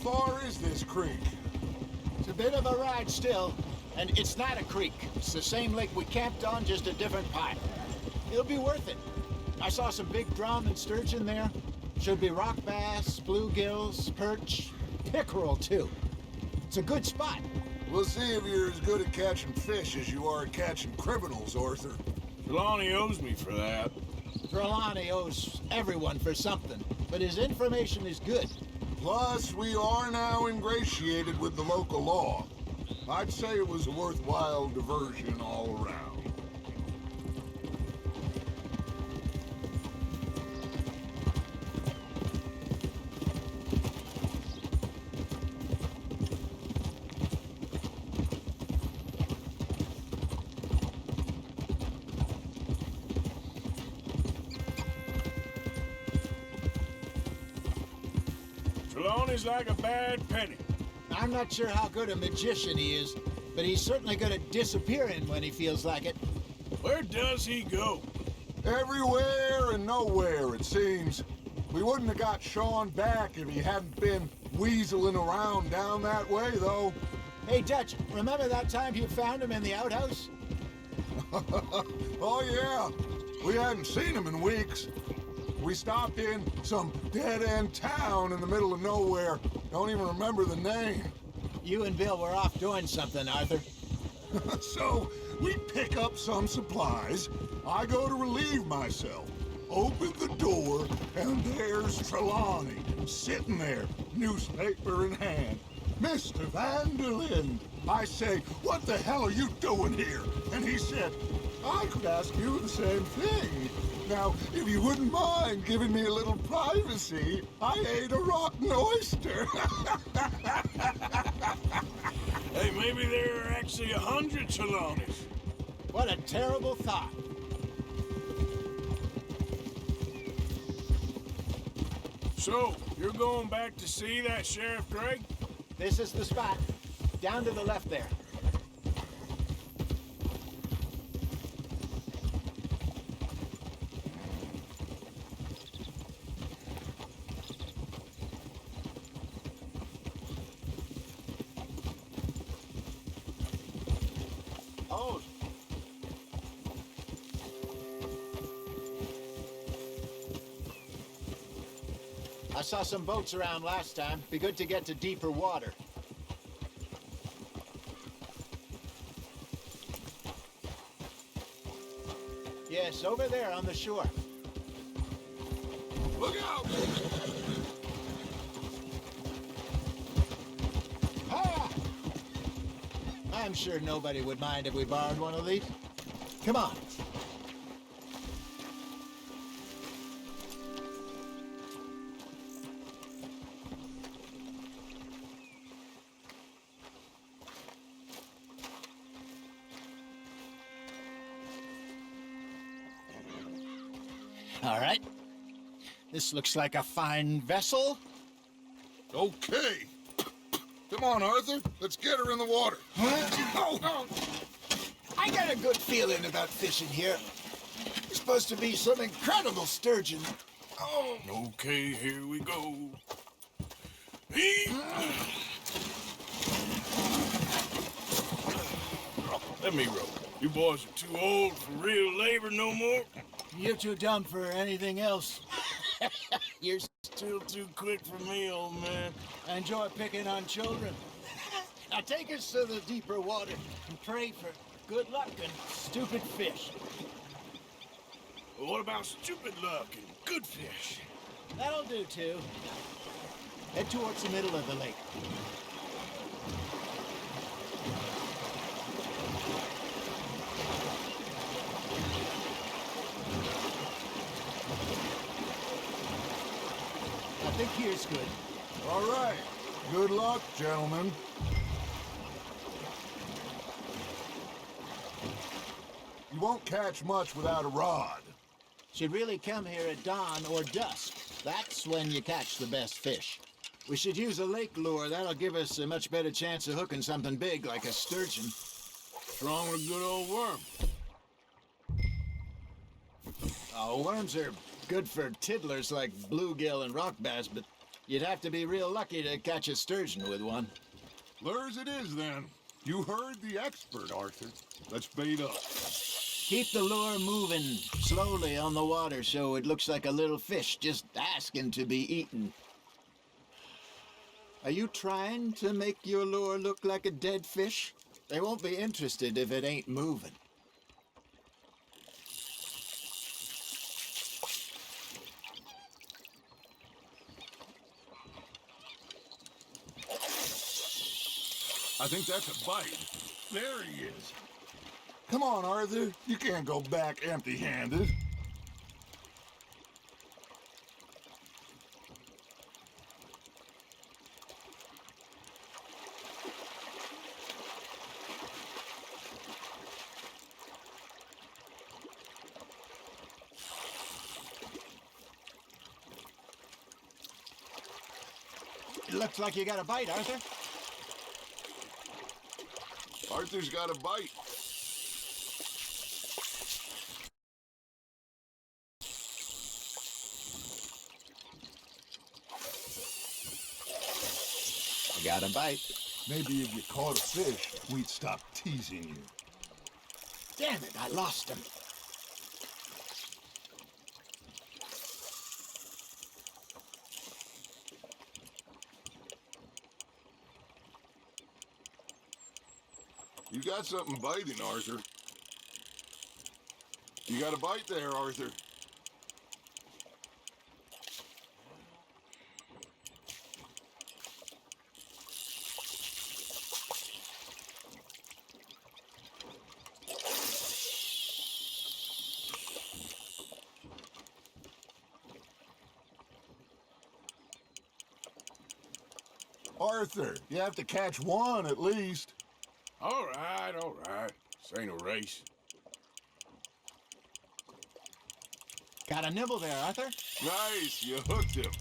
far is this creek? It's a bit of a ride still, and it's not a creek. It's the same lake we camped on, just a different pipe. It'll be worth it. I saw some big drum and sturgeon there. Should be rock bass, bluegills, perch, pickerel too. It's a good spot. We'll see if you're as good at catching fish as you are at catching criminals, Arthur. Trelawney owes me for that. Trelawney owes everyone for something, but his information is good. Plus, we are now ingratiated with the local law. I'd say it was a worthwhile diversion all around. Trelawney's like a bad penny. I'm not sure how good a magician he is, but he's certainly good at disappearing when he feels like it. Where does he go? Everywhere and nowhere, it seems. We wouldn't have got Sean back if he hadn't been weaseling around down that way, though. Hey, Dutch, remember that time you found him in the outhouse? Oh, yeah. We hadn't seen him in weeks. We stopped in some dead-end town in the middle of nowhere. Don't even remember the name. You and Bill were off doing something, Arthur. So, we pick up some supplies. I go to relieve myself. Open the door, and there's Trelawney, sitting there, newspaper in hand. Mr. Van der Linde. I say, what the hell are you doing here? And he said, I could ask you the same thing. Now, if you wouldn't mind giving me a little privacy, I ate a rotten oyster. Hey, maybe there are actually 100 Trelawneys. What a terrible thought. So, you're going back to see that Sheriff Drake? This is the spot. Down to the left there. Oh. I saw some boats around last time. Be good to get to deeper water. Yes, over there on the shore. Look out! Hiya! I'm sure nobody would mind if we borrowed one of these. Come on. All right. This looks like a fine vessel. Okay. Come on, Arthur. Let's get her in the water. Oh. I got a good feeling about fishing here. There's supposed to be some incredible sturgeon. Oh. Okay, here we go. Hey. Let me row. You boys are too old for real labor no more. You're too dumb for anything else. You're still too quick for me, old man. I enjoy picking on children. Now take us to the deeper water and pray for good luck and stupid fish. Well, what about stupid luck and good fish? That'll do, too. Head towards the middle of the lake. I think here's good. All right. Good luck, gentlemen. You won't catch much without a rod. Should really come here at dawn or dusk. That's when you catch the best fish. We should use a lake lure. That'll give us a much better chance of hooking something big like a sturgeon. Strong or good old worm. Oh, worms are good for tiddlers like bluegill and rock bass, but You'd have to be real lucky to catch a sturgeon with one. Lures it is, then. You heard the expert, Arthur. Let's bait up. Keep the lure moving slowly on the water so it looks like a little fish just asking to be eaten. Are you trying to make your lure look like a dead fish? They won't be interested if it ain't moving. I think that's a bite. There he is. Come on, Arthur. You can't go back empty-handed. It looks like you got a bite, Arthur. Arthur's got a bite. You got a bite. Maybe if you caught a fish, we'd stop teasing you. Damn it, I lost him. You got something biting, Arthur. You got a bite there, Arthur. Arthur, you have to catch one at least. All right, all right. This ain't a race. Got a nibble there, Arthur. Nice, you hooked him.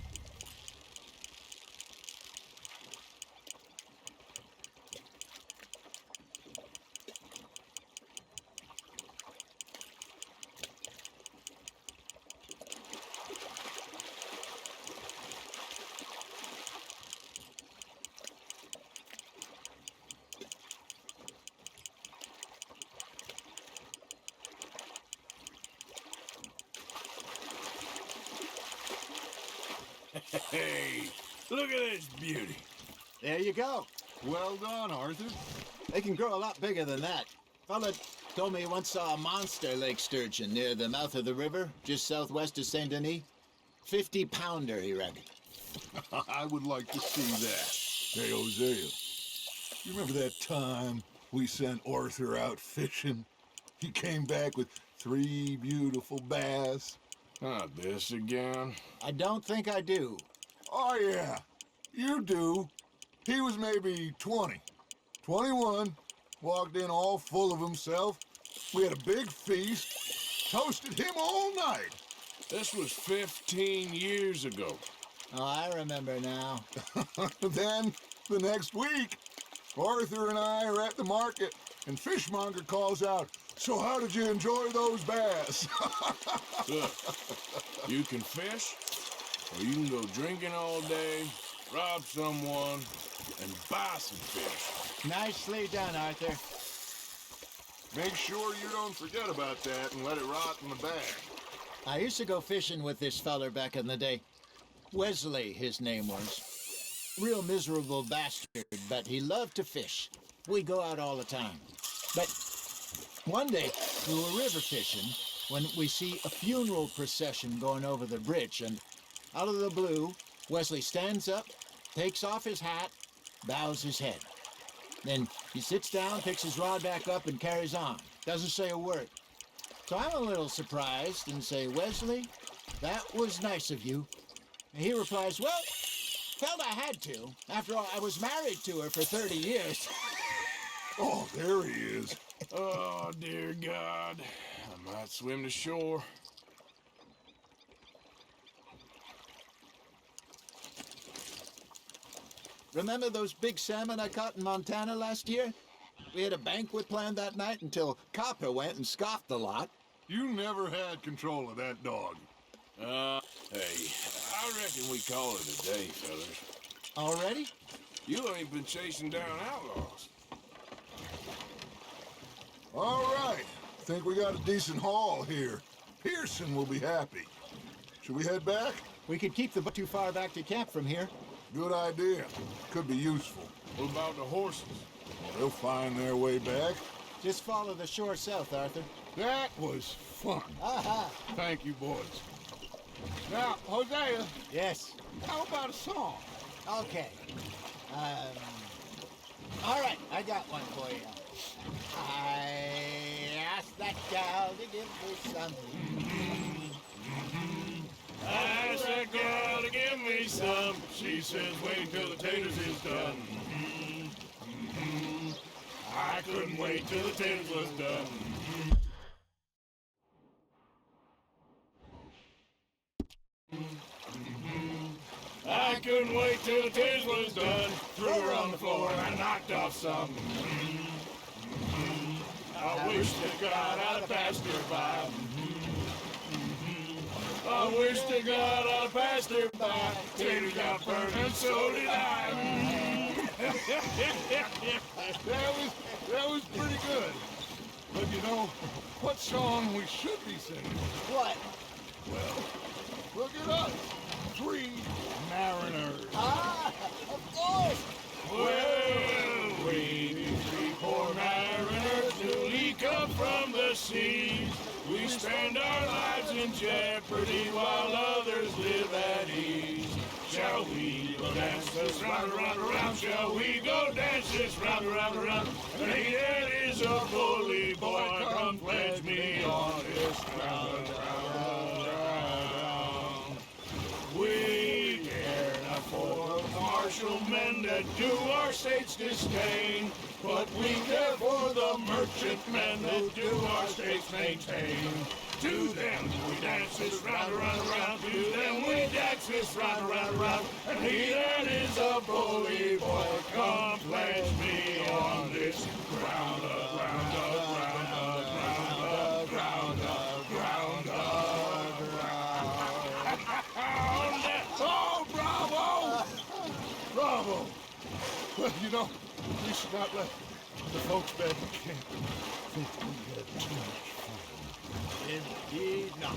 Hey, look at this beauty. There you go. Well done, Arthur. They can grow a lot bigger than that. Fella told me he once saw a monster lake sturgeon near the mouth of the river, just southwest of Saint Denis. 50-pounder, he reckoned. I would like to see that. Hey, Hosea, you remember that time we sent Arthur out fishing? He came back with 3 beautiful bass. Not this again. I don't think I do. Oh, yeah, you do. He was maybe 20, 21, walked in all full of himself. We had a big feast, toasted him all night. This was 15 years ago. Oh, I remember now. Then, the next week, Arthur and I are at the market, and Fishmonger calls out, "So how did you enjoy those bass?" Look, you can fish, or you can go drinking all day, rob someone, and buy some fish. Nicely done, Arthur. Make sure you don't forget about that and let it rot in the bag. I used to go fishing with this feller back in the day. Wesley, his name was. Real miserable bastard, but he loved to fish. We go out all the time. But one day, we were river fishing when we see a funeral procession going over the bridge, and out of the blue, Wesley stands up, takes off his hat, bows his head. Then he sits down, picks his rod back up, and carries on. Doesn't say a word. So I'm a little surprised and say, "Wesley, that was nice of you." And he replies, "Well, felt I had to. After all, I was married to her for 30 years. Oh, there he is. Oh, dear God. I might swim to shore. Remember those big salmon I caught in Montana last year? We had a banquet planned that night until Copper went and scoffed the lot. You never had control of that dog. Hey, I reckon we call it a day, fellas. Already? You ain't been chasing down outlaws. All right. Think we got a decent haul here. Pearson will be happy. Should we head back? We could keep the boat too far back to camp from here. Good idea. Could be useful. What about the horses? Well, they'll find their way back. Just follow the shore south, Arthur. That was fun. Aha! Thank you, boys. Now, Hosea, Yes. how about a song? Okay. All right, I got one for you. I asked that gal to give me something. I asked that girl to give me some. She says, wait till the taters is done. I couldn't wait till the taters was done. I couldn't wait till the taters was done. Threw her on the floor and I knocked off some. I wish to God I'd passed her by. I wish to God I passed her by. Taters got burned and so did I. That was pretty good. But you know, what song we should be singing? What? Well, look at us. 3 mariners. Ah, of course. Well, we 3 poor mariners newly come from the seas. We spend our lives in jeopardy while others live at ease. Shall we go dance this round, around, around? Shall we go dance this round, around, around? And he that is a bully boy, come pledge me on this ground, ground. We care not for the martial men that do our state's disdain, but we care for the merchantmen that do our state's maintain. To them we dance this round, around, around. To them we dance this round, around, around. And he that is a bully boy, come pledge me on this ground, ground, ground, ground, ground, ground, ground. Oh, bravo! Bravo! Well, you know, we should not let the folks back in camp think we had too much fun. Indeed not.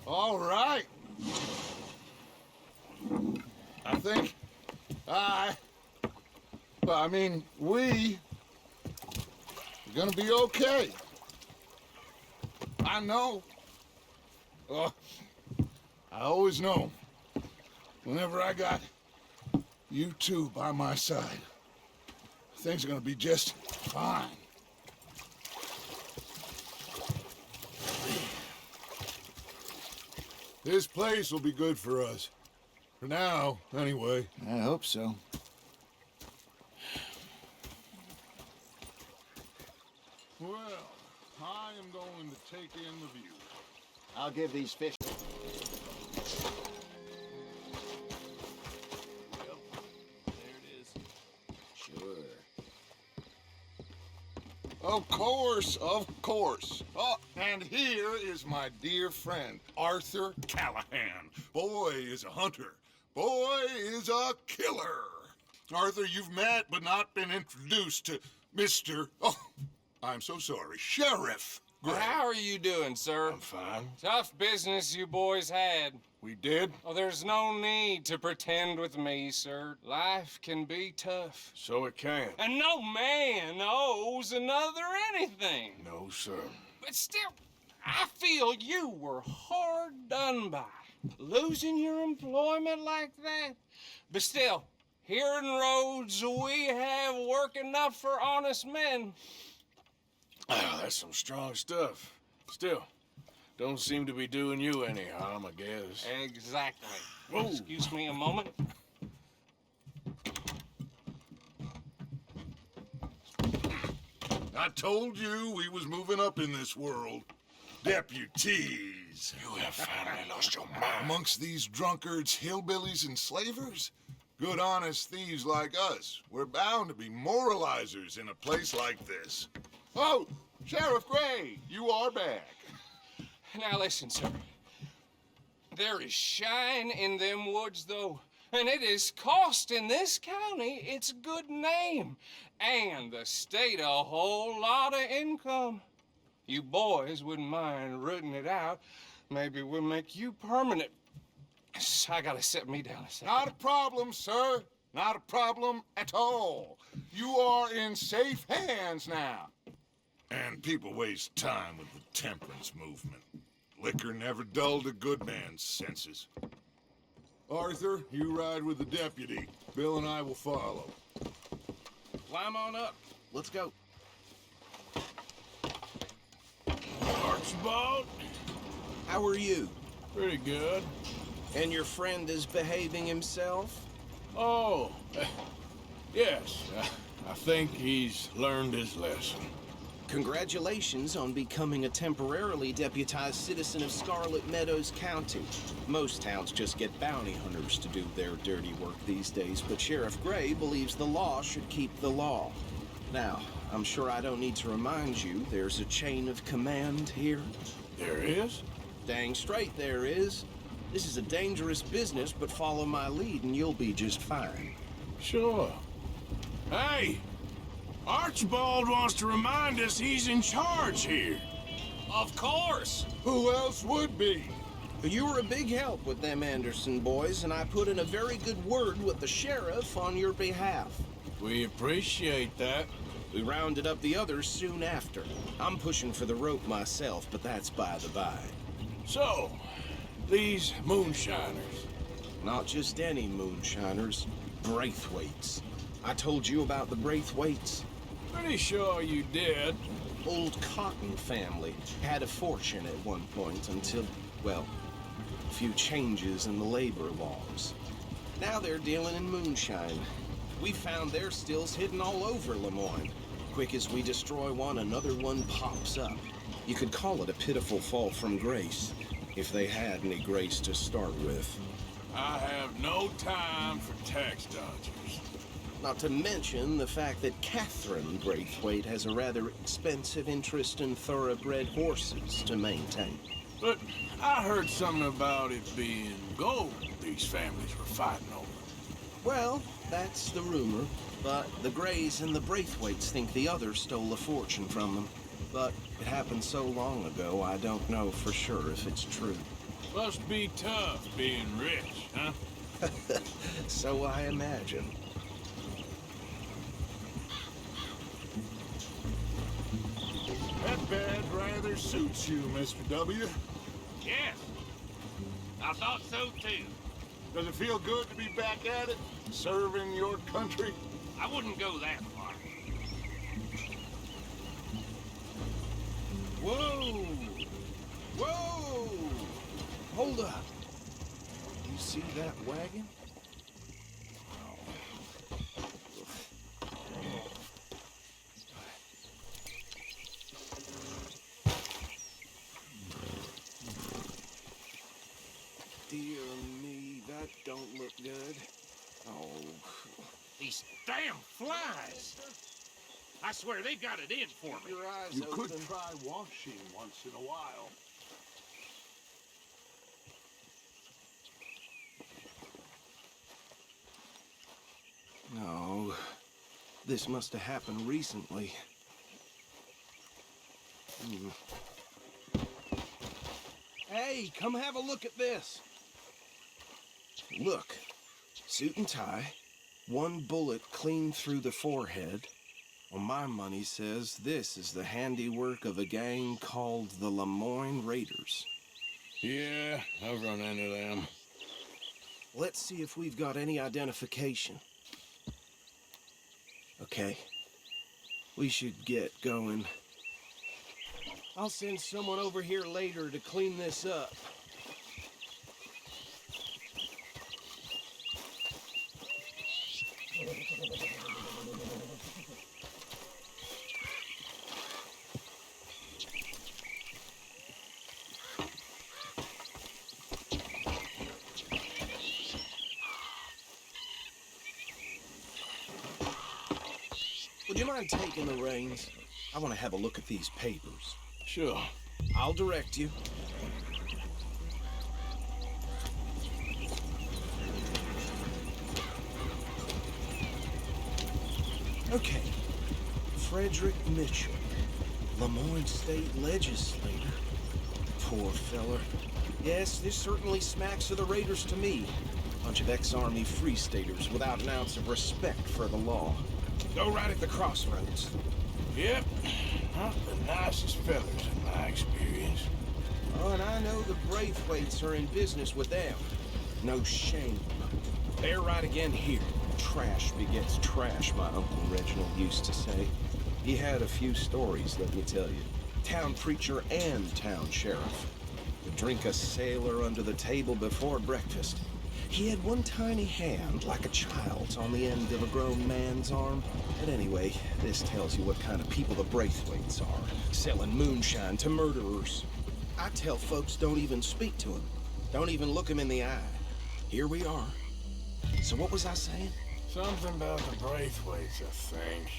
All right. I think we're gonna be okay. I know. I always know. Whenever I got you two by my side, things are gonna be just fine. This place will be good for us. For now, anyway. I hope so. Well, I am going to take in the view. I'll give these fish. Yep, there it is. Sure. Of course, of course. Oh, and here is my dear friend, Arthur Callahan. Boy is a hunter. Boy is a killer. Arthur, you've met but not been introduced to Mr. Oh, I'm so sorry, Sheriff Great. How are you doing, sir? I'm fine. Tough business you boys had. We did? Oh, there's no need to pretend with me, sir. Life can be tough. So it can. And no man owes another anything. No, sir. But still, I feel you were hard done by. Losing your employment like that. But still, here in Rhodes, we have work enough for honest men. Ah, that's some strong stuff. Still, don't seem to be doing you any harm, I guess. Exactly. Whoa. Excuse me a moment. I told you we was moving up in this world. Deputies. You have finally lost your mind. Amongst these drunkards, hillbillies, and slavers? Good honest thieves like us. We're bound to be moralizers in a place like this. Oh, Sheriff Gray, you are back. Now listen, sir. There is shine in them woods, though, and it is costing this county its good name and the state a whole lot of income. You boys wouldn't mind rooting it out. Maybe we'll make you permanent. I gotta set me down a second. Not a problem, sir. Not a problem at all. You are in safe hands now. And people waste time with the temperance movement. Liquor never dulled a good man's senses. Arthur, you ride with the deputy. Bill and I will follow. Climb on up. Let's go. Archibald? How are you? Pretty good. And your friend is behaving himself? Oh, yes. I think he's learned his lesson. Congratulations on becoming a temporarily deputized citizen of Scarlet Meadows County. Most towns just get bounty hunters to do their dirty work these days, but Sheriff Gray believes the law should keep the law. Now, I'm sure I don't need to remind you there's a chain of command here. There is? Dang straight there is. This is a dangerous business, but follow my lead and you'll be just fine. Sure. Hey! Archibald wants to remind us he's in charge here. Of course. Who else would be? You were a big help with them Anderson boys, and I put in a very good word with the sheriff on your behalf. We appreciate that. We rounded up the others soon after. I'm pushing for the rope myself, but that's by the by. So, these moonshiners. Not just any moonshiners, Braithwaites. I told you about the Braithwaites. Pretty sure you did. Old Cotton family had a fortune at one point until, well, a few changes in the labor laws. Now they're dealing in moonshine. We found their stills hidden all over Lemoyne. Quick as we destroy one, another one pops up. You could call it a pitiful fall from grace, if they had any grace to start with. I have no time for tax dodgers. Not to mention the fact that Catherine Braithwaite has a rather expensive interest in thoroughbred horses to maintain. But I heard something about it being gold these families were fighting over. Well, that's the rumor, but the Grays and the Braithwaites think the other stole a fortune from them. But it happened so long ago, I don't know for sure if it's true. Must be tough being rich, huh? So I imagine. That badge rather suits you, Mr. W. Yes, I thought so too. Does it feel good to be back at it, serving your country? I wouldn't go that far. Whoa! Whoa! Hold up. You see that wagon? Dear me, that don't look good. Oh. These damn flies! I swear they've got it in for me. Your eyes You open. could try washing once in a while. No. This must have happened recently. Hey, come have a look at this. Look, suit and tie, one bullet clean through the forehead. Well, my money says this is the handiwork of a gang called the Lemoyne Raiders. Yeah, I've run into them. Let's see if we've got any identification. Okay. We should get going. I'll send someone over here later to clean this up. Would you mind taking the reins? I want to have a look at these papers. Sure. I'll direct you. Okay. Frederick Mitchell, Lemoyne State Legislator. Poor feller. Yes, this certainly smacks of the Raiders to me. Bunch of ex-Army Free Staters without an ounce of respect for the law. Go right at the crossroads. Yep. Not the nicest fellas in my experience. Oh, and I know the Braithwaites are in business with them. No shame. They're right again here. Trash begets trash, my Uncle Reginald used to say. He had a few stories, let me tell you. Town preacher and town sheriff. Would drink a sailor under the table before breakfast. He had one tiny hand, like a child's, on the end of a grown man's arm. But anyway, this tells you what kind of people the Braithwaites are. Selling moonshine to murderers. I tell folks don't even speak to him. Don't even look him in the eye. Here we are. So what was I saying? Something about the Braithwaites, I think.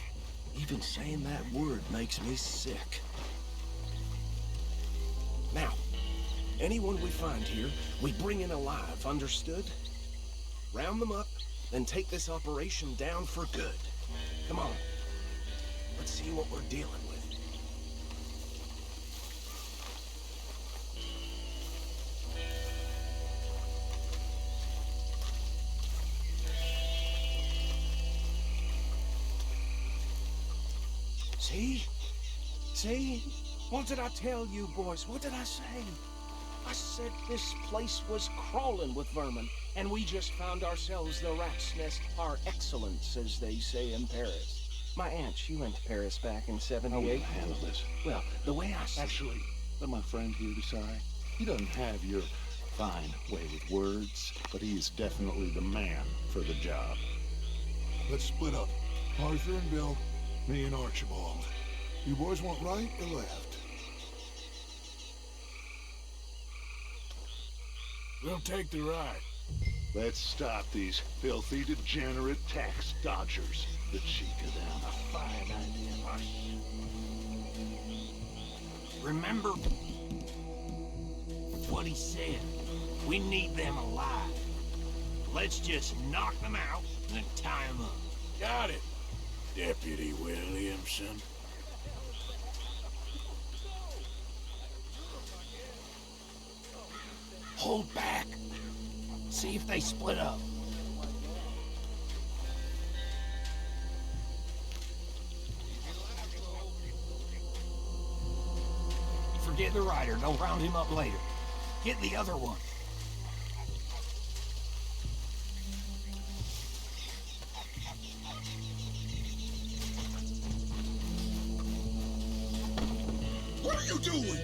Even saying that word makes me sick. Now, anyone we find here, we bring in alive, understood? Round them up, then take this operation down for good. Come on. Let's see what we're dealing with. See? See? What did I tell you, boys? What did I say? I said this place was crawling with vermin, and we just found ourselves the rat's nest par excellence, as they say in Paris. My aunt, she went to Paris back in How will '78. you handle this? Well, the way I see Actually, let my friend here decide. He doesn't have your fine way with words, but he is definitely the man for the job. Let's split up. Arthur and Bill, me and Archibald. You boys want right or left? We'll take the ride. Let's stop these filthy, degenerate tax dodgers. The cheek of them. A fine idea. Remember what he said. We need them alive. Let's just knock them out and then tie them up. Got it, Deputy Williamson. Hold back. See if they split up. Forget the rider. They'll round him up later. Get the other one. What are you doing?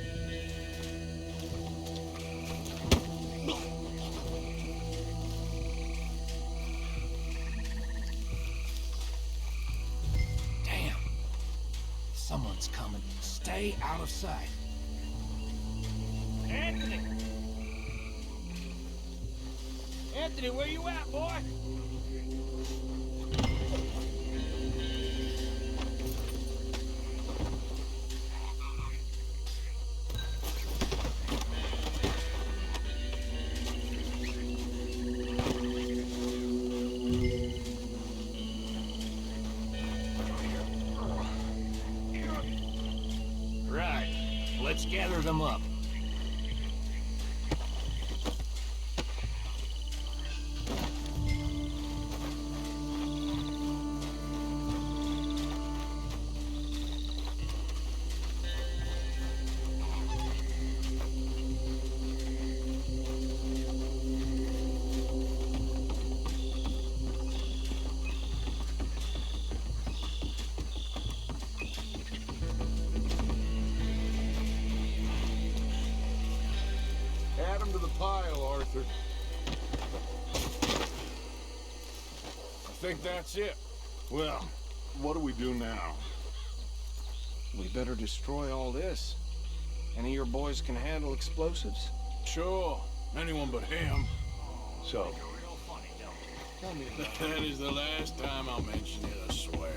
Damn. Someone's coming. Stay out of sight. Anthony! Anthony, where you at, boy? Right. Let's gather them up. pile, Arthur. I think that's it. Well, what do we do now? We better destroy all this. Any of your boys can handle explosives? Sure. Anyone but him. So, That is the last time I'll mention it, I swear.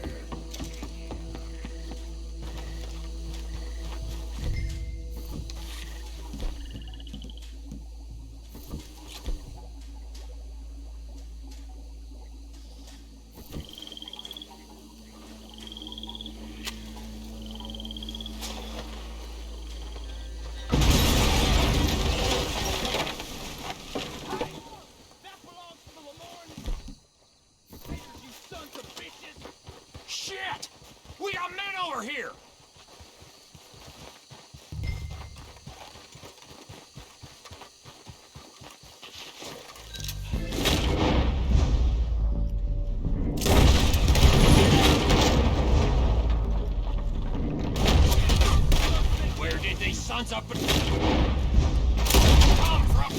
Shit! We got men over here! Where did these sons of come from?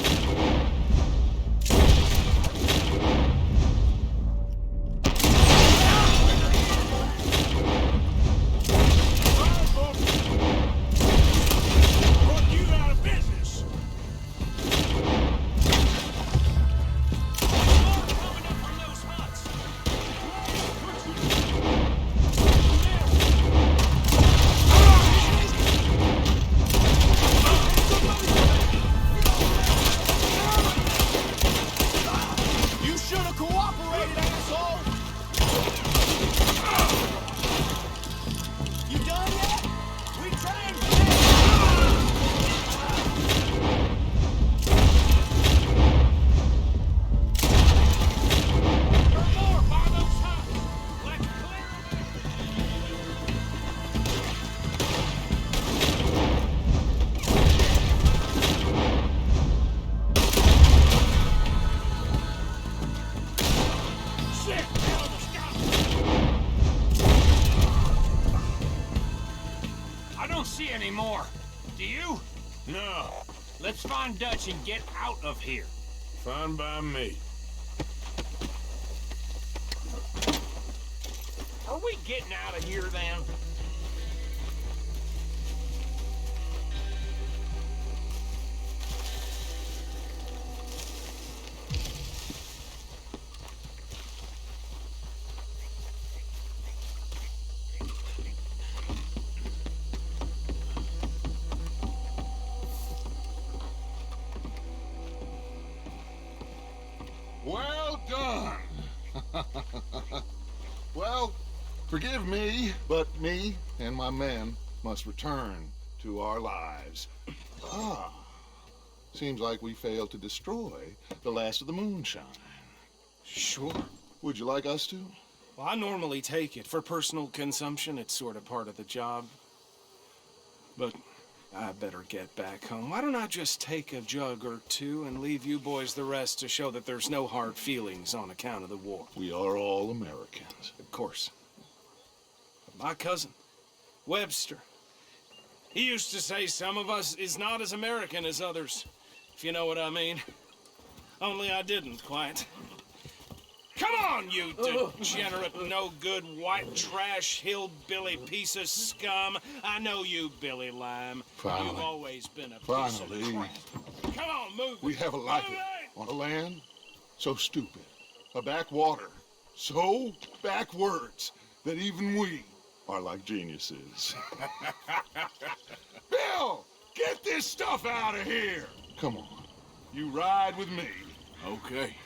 Anymore. Do you? No. Let's find Dutch and get out of here. Fine by me. Are we getting out of here then? well done. Well, forgive me, but me and my men must return to our lives. Seems like we failed to destroy the last of the moonshine. Sure. Would you like us to? Well, I normally take it. For personal consumption, it's sort of part of the job. But I better get back home. Why don't I just take a jug or two and leave you boys the rest to show that there's no hard feelings on account of the war? We are all Americans. Of course. But my cousin, Webster, he used to say some of us is not as American as others, if you know what I mean. Only I didn't quite. Come on, you degenerate, no-good, white trash, hillbilly piece of scum. I know you, Billy Lime. Finally. You've always been a piece of Finally. crap. Come on, move it. We have a like Move it. On a land so stupid, a backwater so backwards that even we are like geniuses. Bill, get this stuff out of here. Come on, you ride with me. Okay.